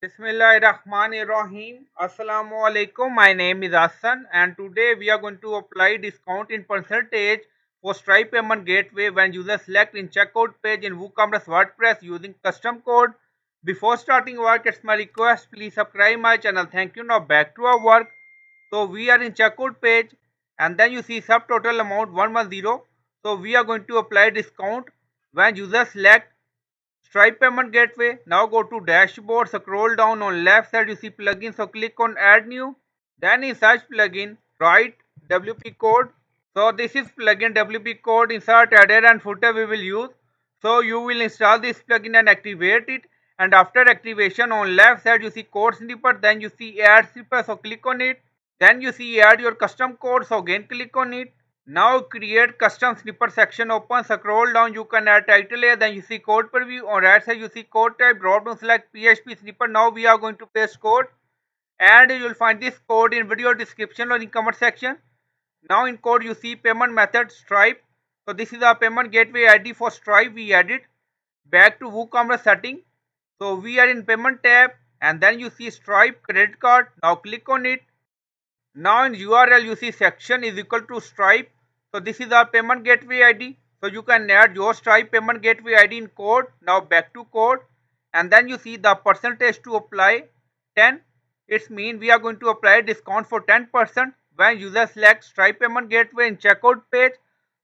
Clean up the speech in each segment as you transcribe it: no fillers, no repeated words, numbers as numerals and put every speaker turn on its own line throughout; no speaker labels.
Bismillahirrahmanirrahim. Assalamu alaikum. My name is Hassan and today we are going to apply discount in percentage for Stripe payment gateway when users select in checkout page in WooCommerce WordPress using custom code. Before starting work, it's my request, please subscribe my channel. Thank you. Now back to our work. So we are in checkout page and then you see subtotal amount 110. So we are going to apply discount when users select Stripe payment gateway. Now go to dashboard, scroll down on left side you see plugin, so click on add new. Then in search plugin write WP code. So this is plugin WP code, insert header and footer we will use. So you will install this plugin and activate it, and after activation on left side you see code snippet, then you see add snippet, so click on it. Then you see add your custom code, so again click on it. Now create custom snippet section open, scroll down you can add title here, then you see code preview, on right side you see code type, drop down select PHP snippet. Now we are going to paste code and you will find this code in video description or in comment section. Now in code you see payment method Stripe. So this is our payment gateway ID for Stripe we added. Back to WooCommerce setting. So we are in payment tab and then you see Stripe credit card. Now click on it. Now in URL you see section is equal to Stripe. So this is our payment gateway ID. So you can add your Stripe payment gateway ID in code. Now back to code and then you see the percentage to apply 10. It means we are going to apply discount for 10% when users select Stripe payment gateway in checkout page.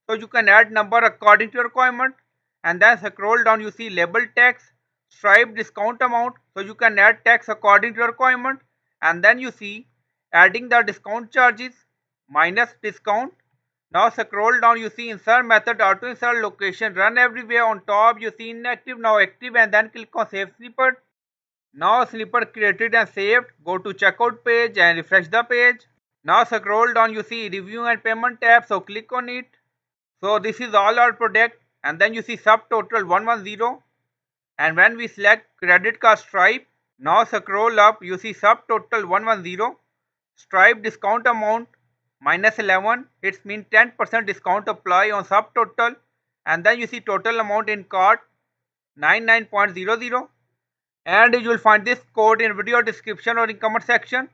So you can add number according to your requirement and then scroll down you see label text Stripe discount amount. So you can add text according to your requirement and then you see adding the discount charges minus discount. Now scroll down you see insert method auto insert location run everywhere, on top you see inactive, now active, and then click on save snippet. Now snippet created and saved. Go to checkout page and refresh the page. Now scroll down you see review and payment tab, so click on it. So this is all our product and then you see subtotal 110, and when we select credit card Stripe, now scroll up you see subtotal 110, Stripe discount amount minus 11, it means 10% discount apply on subtotal, and then you see total amount in cart 99.00, and you will find this code in video description or in comment section.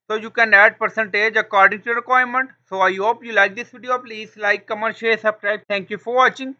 So you can add percentage according to your requirement. So I hope you like this video. Please like, comment, share, subscribe. Thank you for watching.